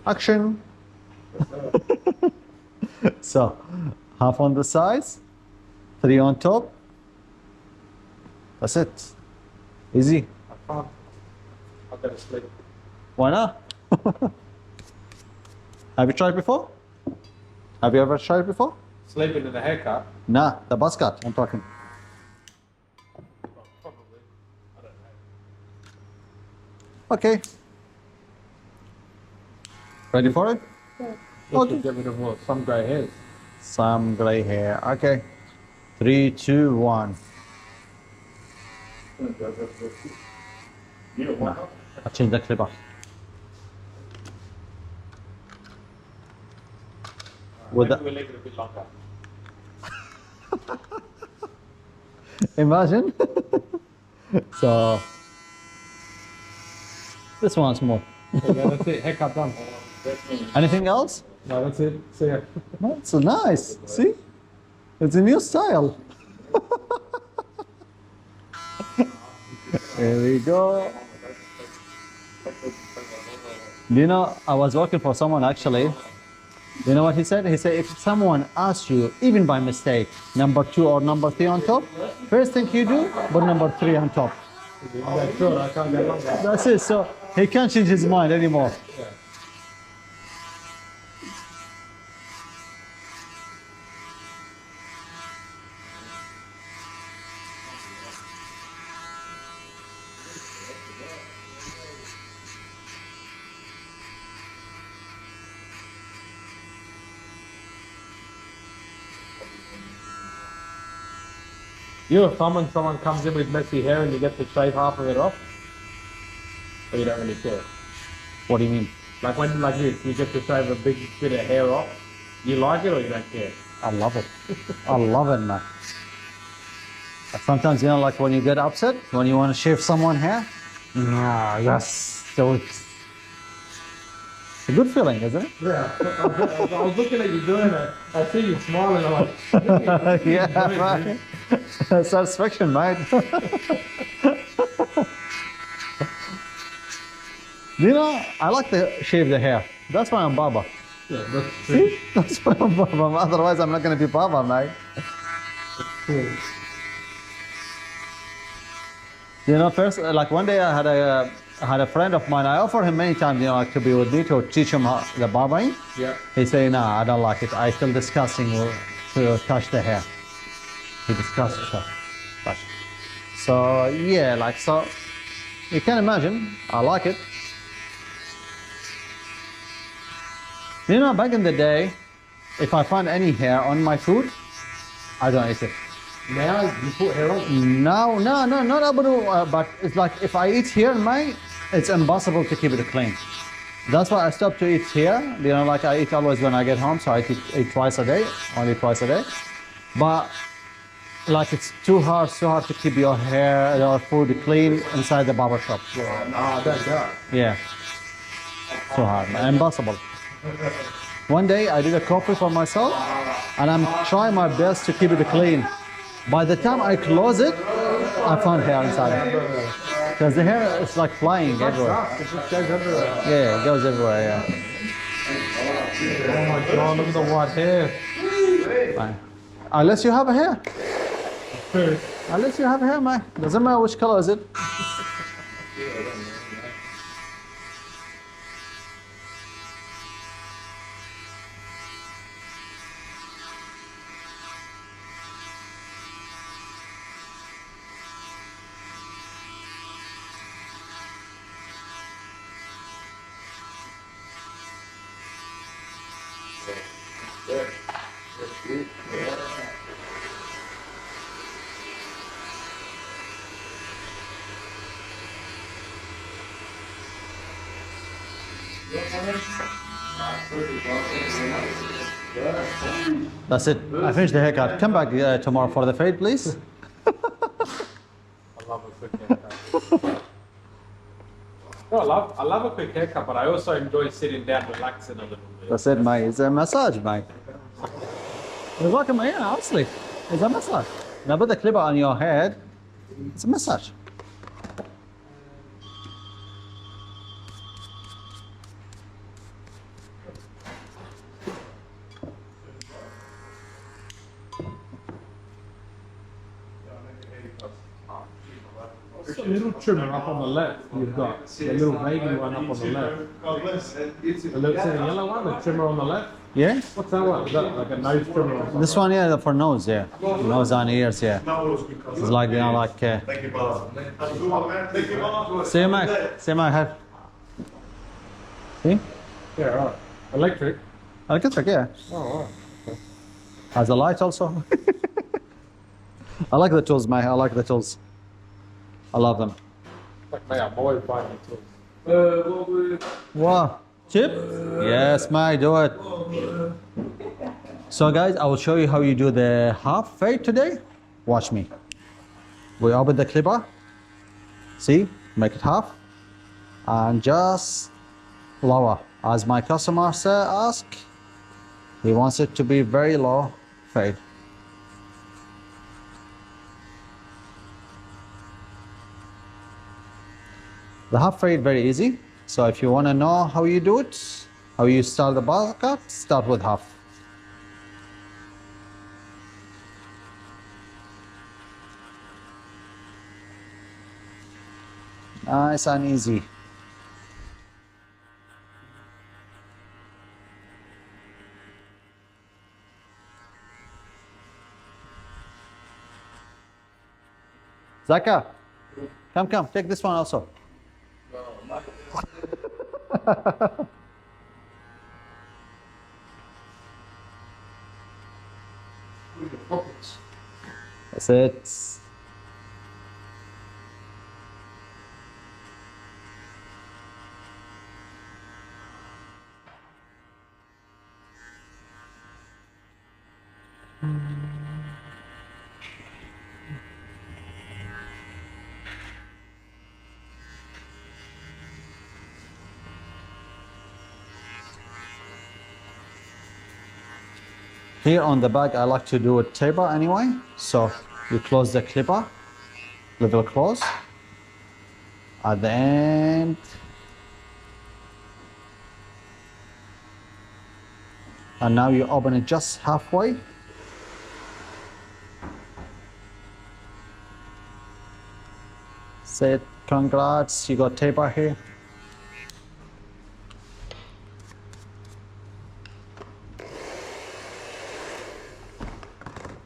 Action. So, half on the sides, 3 on top. That's it. Easy. I can't. I've got to sleep. Why not? Have you tried before? Have you ever tried before? Sleeping in a haircut? Nah, the buzz cut I'm talking. Well, probably. I don't know. Okay. Ready for it? Okay. Get rid of what? Some grey hairs. Some grey hair. Okay. 3, 2, 1. Why I'll change the clipper. With Maybe the, we'll leave it a bit longer. imagine. So this one's more. Yeah, that's it. Haircut done. Anything else? No, that's it. See ya. No, it's nice. See? It's a new style. Here we go. You know, I was working for someone actually. You know what he said? He said, if someone asks you, even by mistake, number 2 or number 3 on top, first thing you do, put number 3 on top. Yeah, sure, I can't get longer. That's it. So he can't change his mind anymore. Yeah. You a thumb when someone comes in with messy hair and you get to shave half of it off? Or you don't really care? What do you mean? Like when, like this, you get to shave a big bit of hair off. You like it or you don't care? I love it. I love it, man. Sometimes, you know, like when you get upset, when you want to shave someone hair, nah, yes. So it's a good feeling, isn't it? Yeah. I was looking at you doing it. I see you smiling. I'm like, Yeah, right. Satisfaction, mate. You know, I like to shave the hair. That's why I'm barber. yeah, that's true. See? That's why I'm barber. Otherwise, I'm not going to be barber, mate. Cool. You know, first, like one day I had a friend of mine. I offered him many times, you know, like to be with me to teach him how, the barbering. Yeah. He said, "Nah, I don't like it. I feel disgusting to touch the hair." He disgusts to touch. So yeah, like so, you can imagine. I like it. You know, back in the day, if I find any hair on my food, I don't eat it. Now you put hair on? No, not able to, but it's like if I eat here in my, it's impossible to keep it clean. That's why I stopped to eat here. You know, like I eat always when I get home, so I eat twice a day, only twice a day. But like it's too hard to keep your hair, your food clean inside the barber shop. Yeah, no, I don't go. Yeah, too hard, man. Impossible. One day I did a coffee for myself, and I'm trying my best to keep it clean. By the time I close it, I found hair inside. Because the hair is like flying everywhere. It just goes everywhere. Yeah, it goes everywhere, yeah. Oh my god, look at the white hair. Fine. Unless you have a hair. True. Unless you have a hair, man. Doesn't matter which color is it. That's it. I finished the haircut. Come back tomorrow for the fade, please. I love a quick haircut. No, I love a quick haircut, but I also enjoy sitting down, relaxing a little bit. That's it, mate. It's a massage, mate. It's like yeah, honestly, it's a massage. Now put the clipper on your head. It's a massage. the little trimmer up on the left. You've got the little baby one up on the left. The little yellow one, the trimmer on the left. Yeah? What's that one? Is that like a nose trimmer or something? This one, yeah, for nose, yeah. Nose and ears, yeah. It's like, you know, like... Thank you, boss. Have a good one, man. Thank you, boss. see you, Mike. See you, Mike. Have... See? Yeah, right. Electric. Electric, yeah. Oh, right. Has a light also. I like the tools, mate. I like the tools. I love them. Like my boys buying the tools. Wow. Chip? Yes, mate, do it. So guys, I will show you how you do the half fade today. Watch me. We open the clipper. See? Make it half. And just lower. As my customer ask, he wants it to be very low fade. The half fade very easy. So if you want to know how you do it, how you start the Buzzcut, start with half. Nice and easy. Zaka, come, take this one also. That's it. Here on the back, I like to do a taper anyway. So you close the clipper, level close. At the end, and now you open it just halfway. Say congrats, you got taper here.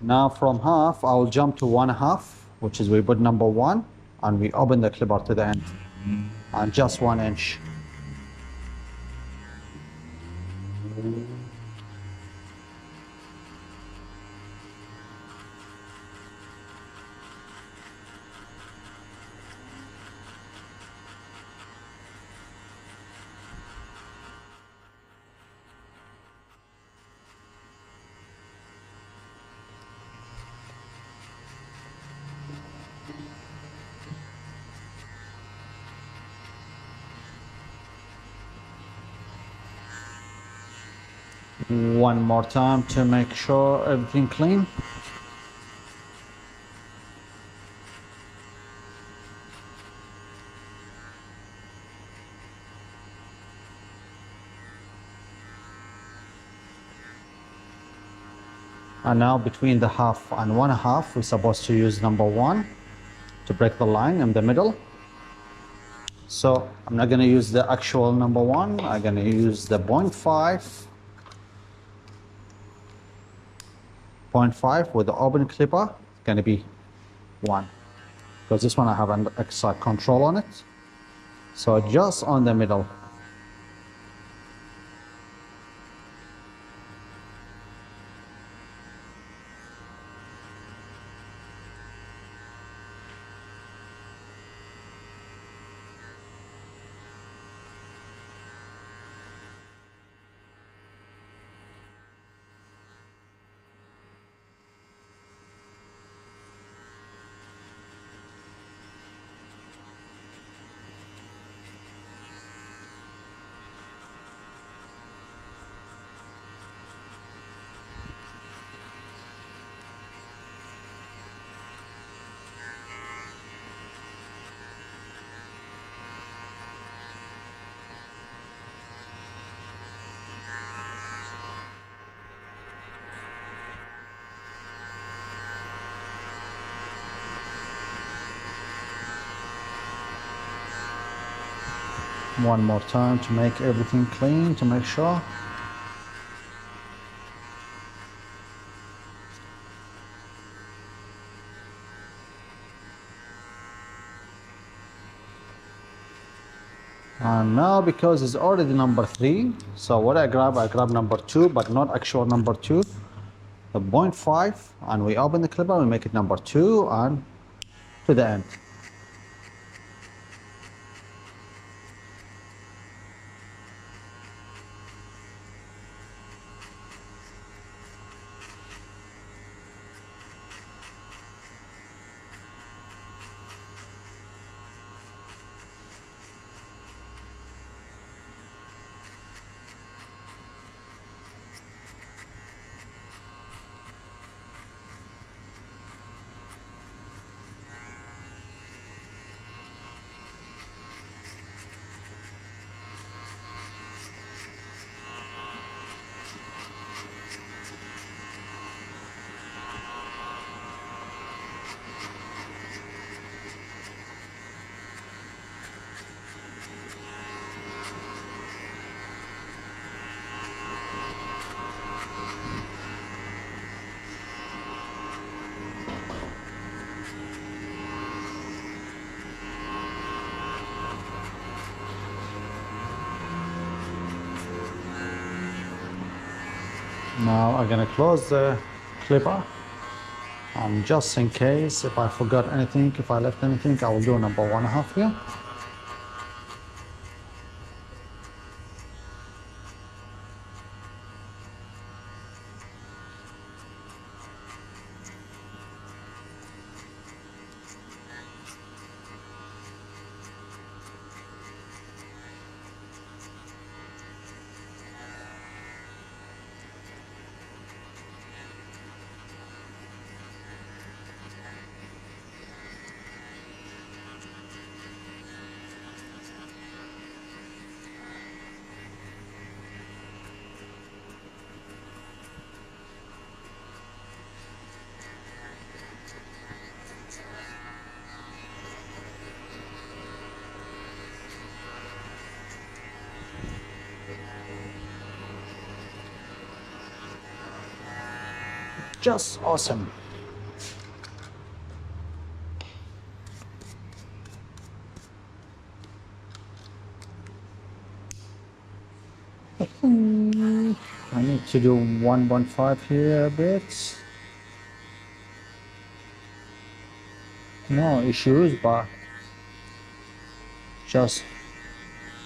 Now from half, I'll jump to 1/2, which is we put number 1, and we open the clipper to the end, and just 1 inch. One more time to make sure everything clean. And now between the half and 1/2, we're supposed to use number 1 to break the line in the middle. So I'm not gonna use the actual number 1, I'm gonna use the 0.5. 0.5 with the open clipper, it's going to be 1, because this one I have an extra control on it. So just on the middle. one more time to make everything clean, to make sure. And now because it's already number 3, so what I grab number 2, but not actual number 2, the 0.5, and we open the clipper, we make it number 2 and to the end. Now I'm gonna close the clipper, and just in case if I forgot anything, if I left anything, I will do number 1.5 here. Just awesome. I need to do 1.5 here a bit. No issues, but just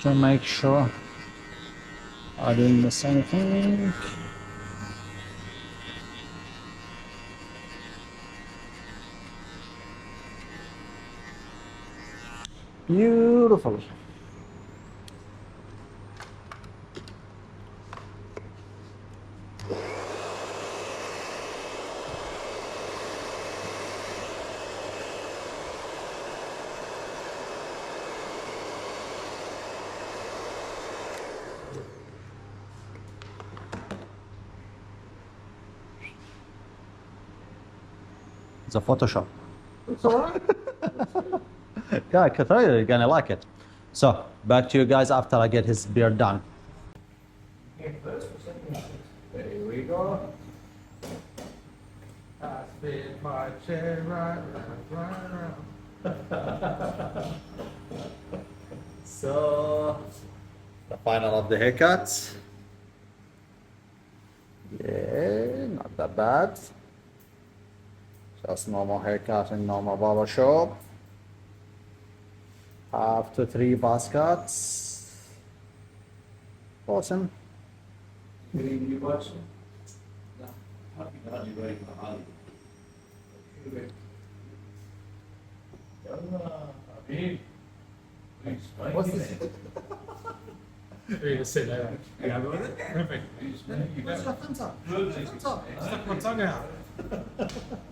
to make sure I didn't miss anything. Beautiful. It's a Photoshop. It's alright. Yeah, I can tell you, you're gonna like it. So, back to you guys after I get his beard done. There we go. I spin my chair right around. So, the final of the haircuts. Yeah, not that bad. Just normal haircut in normal barber shop. Up to 3 buzz cuts. Awesome. You watching? What's this? You're sit there. Yeah, with it? Perfect. Where's your thumbs up? Stuck my tongue out.